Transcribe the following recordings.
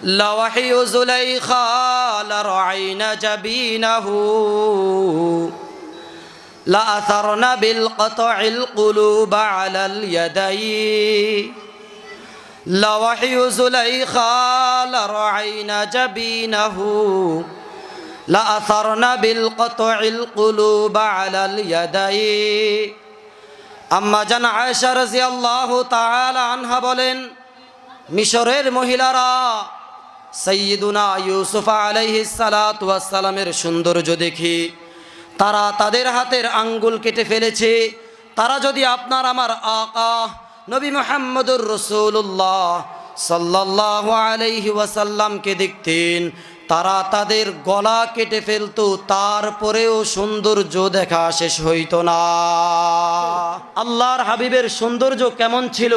لوحي زليخا لرعين جبينه لأثرن بالقطع القلوب على اليدين لوحي زليخا لرعين جبينه لأثرن بالقطع القلوب على اليدين আম্মা জান আয়েশা রাদিয়াল্লাহু তাআলা আনহা বলেন, মিশরের মহিলারা সাইয়্যিদুনা ইউসুফ আলাইহিস সালাতু ওয়াস সালামের সৌন্দর্য দেখি তারা তাদের হাতের আঙ্গুল কেটে ফেলেছে। তারা যদি আপনার আমার আকা নবী মুহাম্মদুর রাসূলুল্লাহ সাল্লাল্লাহু আলাইহি ওয়াসাল্লামকে দেখতেন, তারা তাদের গলা কেটে ফেলতো, তারপরেও সৌন্দর্য দেখা শেষ হইত না। আল্লাহর হাবিবের সৌন্দর্য কেমন ছিল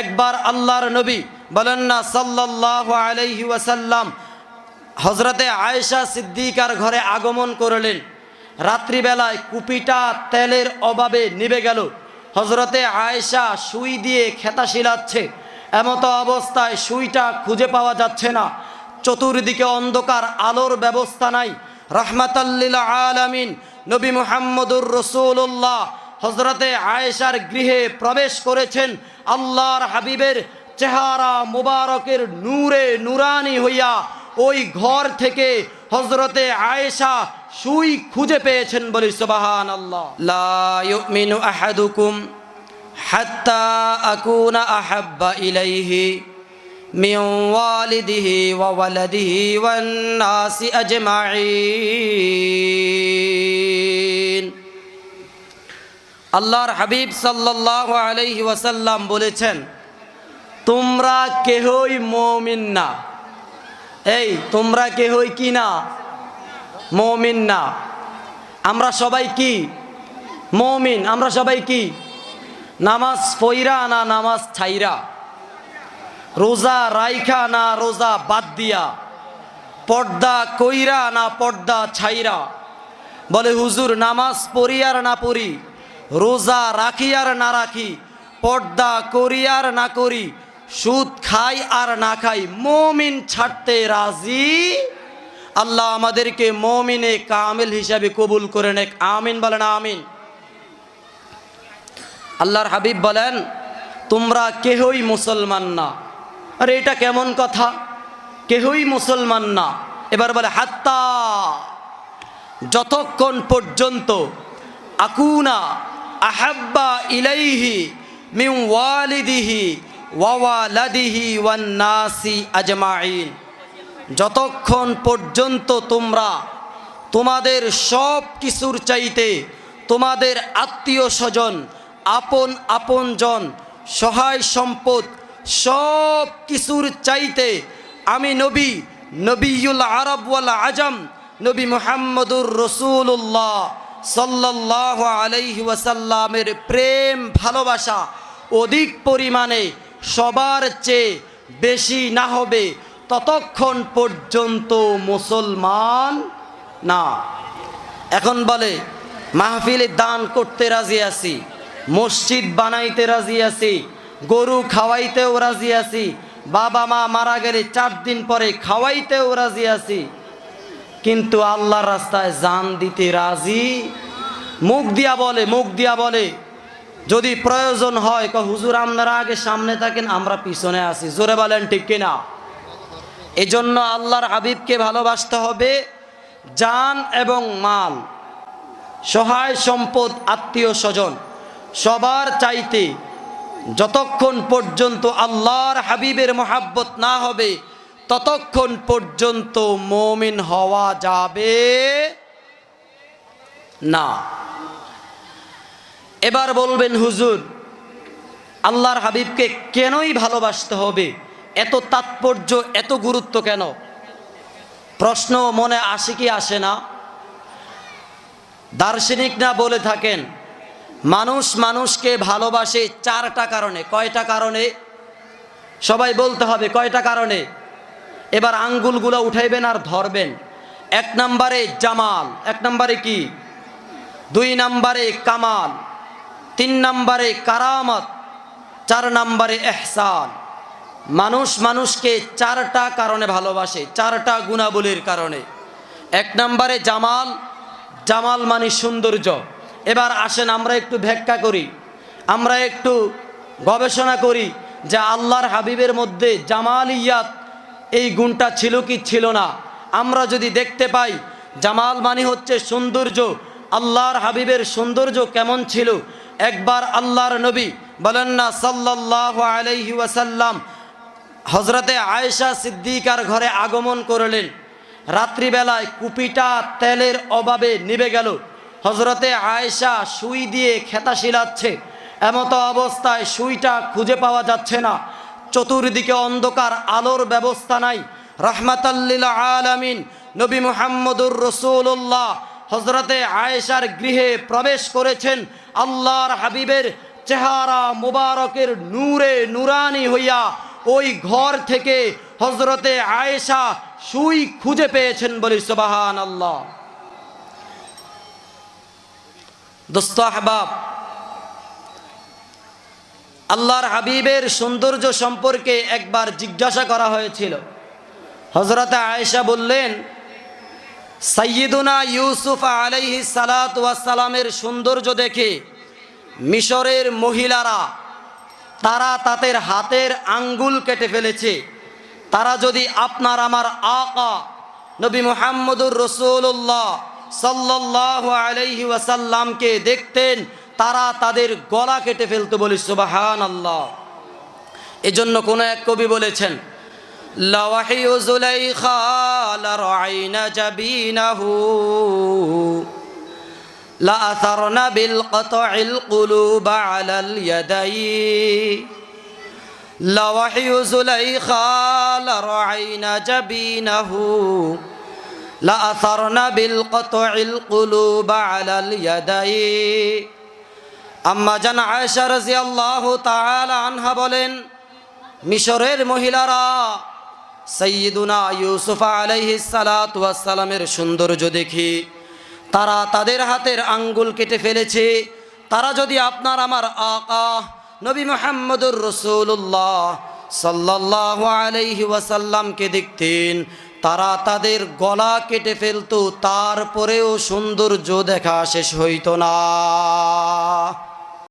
একবার আল্লাহর নবী বলেন না সাল্লাল্লাহু আলাইহি ওয়াসাল্লাম হযরতে আয়েশা সিদ্দিকার ঘরে আগমন করলেন। রাত্রিবেলায় কুপিটা তেলের অভাবে নিভে গেল। হযরতে আয়েশা সুই দিয়ে খেতা শিলাচ্ছে, এমতো অবস্থায় সুইটা খুঁজে পাওয়া যাচ্ছে না। চতুর্দিকে অন্ধকার, আলোর ব্যবস্থা নাই। রাহমাতাল লিল আলামিন নবী মুহাম্মদুর রাসূলুল্লাহ হযরতে আয়েশার গৃহে প্রবেশ করেছেন। আল্লাহর হাবিবের চেহারা মুবারকের নূরে নুরানি হইয়া ওই ঘর থেকে হযরতে আয়েশা সুই খুঁজে পেয়েছেন। বলি সুবহানাল্লাহ। লা ইউমিনু আহাদুকুম হাত্তা আকুনা আহাব্বা ইলাইহি মিন ওয়ালিদিহি ওয়া ওয়ালাদিহি ওয়ান নাসি আজমাইন। আল্লাহর হাবিব সাল্লাল্লাহু আলাইহি ওয়াসাল্লাম বলেছেন, তোমরা কেহই মুমিন না। এই তোমরা কেহই কি না? মুমিন না। আমরা সবাই কি? মুমিন। আমরা সবাই কি? নামাজ পইরা না নামাজ ছাইরা, রোজা রাইখা না রোজা বাদ দিয়া, পর্দা কইরা না পর্দা ছাইরা। বলে হুজুর নামাজ পড়ি আর না পড়ি, রোজা রাখি আর না রাখি, পর্দা করি আর না করি, সুদ খাই আর না খাই, মুমিন ছাড়তে রাজি। আল্লাহ আমাদেরকে মুমিনে কামিল হিসাবে কবুল করে নেক। আমিন বলেন আমিন। আল্লাহর হাবিব বলেন, তোমরা কেহই মুসলমান না। আরে এটা কেমন কথা? কেহই মুসলমান না। এবার বলে হাত্তা, যতক্ষণ পর্যন্ত আকুনা আহাব্বা ইলাইহি মিন ওয়ালিদিহি ওয়া ওয়ালাদিহি ওয়ান নাসি আজমাইন। যতক্ষণ পর্যন্ত তোমরা তোমাদের সব কিছুর চাইতে তোমাদের আত্মীয় স্বজন, আপন আপনজন, সহায় সম্পদ সব কিছুর চাইতে আমি নবী, নবিয়ুল আরব ওয়াল আজম, নবী মুহাম্মদুর রাসূলুল্লাহ সাল্লাল্লাহু আলাইহি ওয়াসাল্লামের প্রেম ভালোবাসা অধিক পরিমাণে সবার চেয়ে বেশি না হবে ততক্ষণ পর্যন্ত মুসলমান না। এখন বলে মাহফিলে দান করতে রাজি আছি, মসজিদ বানাইতে রাজি আছি, গরু খাওয়াইতেও রাজি আছি, বাবা মা মারা গেলে 4 দিন পরে খাওয়াইতেও রাজি আছি, কিন্তু আল্লাহর রাস্তায় জান দিতে রাজি। মুখ দিয়া বলে যদি প্রয়োজন হয় হুজুর আপনারা আগে সামনে থাকেন, আমরা পিছনে আছি। জোরে বলেন ঠিক কিনা? এজন্য আল্লাহর হাবিবকে ভালোবাসতে হবে। জান এবং মাল, সহায় সম্পদ, আত্মীয় স্বজন সবার চাইতে যতক্ষণ পর্যন্ত আল্লাহর হাবিবের মহাব্বত না হবে ততক্ষণ পর্যন্ত মুমিন হওয়া যাবে না। এবার বলবেন হুজুর আল্লাহর হাবিবকে কেনই ভালোবাসতে হবে? এত তাৎপর্য, এত গুরুত্ব কেন? প্রশ্ন মনে আসে কি আসে না? দার্শনিক না বলে থাকেন মানুষ মানুষকে ভালোবাসে 4টা কারণে। কয়টা কারণে? সবাই বলতে হবে কয়টা কারণে। এবার আঙ্গুলগুলো উঠাইবেন আর ধরবেন। 1 নম্বরে জামাল, 1 নম্বরে কি? 2 নম্বরে কামাল, 3 নম্বরে কারামত, 4 নম্বরে ইহসান। মানুষ মানুষকে চারটা কারণে ভালোবাসে, চারটা গুণাবলীর কারণে। এক নম্বরে জামাল, জামাল মানে সৌন্দর্য। এবার আসেন আমরা একটু ব্যাখ্যা করি, আমরা একটু গবেষণা করি যে আল্লাহর হাবিবের মধ্যে জামালিয়াত এই গুণটা ছিল কি ছিল না। আমরা যদি দেখতে পাই জামাল মানে হচ্ছে সৌন্দর্য, আল্লাহর হাবিবের সৌন্দর্য কেমন ছিল। একবার আল্লাহর নবী বলেন না সাল্লাল্লাহু আলাইহি ওয়াসাল্লাম হজরতে আয়েশা সিদ্দিকার ঘরে আগমন করলেন। রাত্রিবেলায় কুপিটা তেলের অভাবে নিভে গেল। হজরতে আয়েশা সুই দিয়ে খেতা শিলাচ্ছে, এমতো অবস্থায় সুইটা খুঁজে পাওয়া যাচ্ছে না। চতুর্দিকে অন্ধকার, আলোর ব্যবস্থা নাই। রাহমাতাল্লিল আলামিন নবী মুহাম্মদুর রাসূলুল্লাহ হজরতে আয়েশার গৃহে প্রবেশ করেছেন। আল্লাহর হাবিবের চেহারা মুবারকের নূরে নুরানি হইয়া ওই ঘর থেকে হজরতে আয়েশা সুই খুঁজে পেয়েছেন, বলি সুবহানাল্লাহ। দোস্ত আহবাব, আল্লাহর হাবিবের সৌন্দর্য সম্পর্কে একবার জিজ্ঞাসা করা হয়েছিল। হজরতে আয়েশা বললেন, সাইয়্যিদুনা ইউসুফ আলাইহিস সালাতু ওয়াস সালামের সৌন্দর্য দেখে মিশরের মহিলারা তারা তাদের হাতের আঙ্গুল কেটে ফেলেছে। তারা যদি আপনার আমার আকা নবী মুহাম্মদুর রাসূলুল্লাহ সাল্লাল্লাহু আলাইহি ওয়াসাল্লামকে দেখতেন, তারা তাদের গলা কেটে ফেলতো, বলি সুবহানাল্লাহ। এজন্য কোন এক কবি বলেছেন, লাওয়াহিউ যুলাইখা লারাইনা জাবিনাহু লা আসারনা বিল কতইল কুলুবা আলাল ইয়াদাই। লাওয়াহিউ যুলাইখা লারাইনা জাবিনাহু লা আসারনা বিল কতইল কুলুবা আলাল ইয়াদাই। আম্মা জান আয়েশা রাদিয়াল্লাহু তাআলা আনহা বলেন, মিশরের মহিলারা সাইয়্যিদুনা ইউসুফ আলাইহিস সালাতু ওয়াস সালামের সৌন্দর্য দেখি তারা তাদের হাতের আঙ্গুল কেটে ফেলেছে। তারা যদি আপনার আমার আকা নবী মুহাম্মদুর রাসূলুল্লাহ সাল্লাল্লাহু আলাইহি ওয়াসাল্লামকে দেখতেন, তারা তাদের গলা কেটে ফেলতো, তারপরেও সৌন্দর্য দেখা শেষ হইতো না।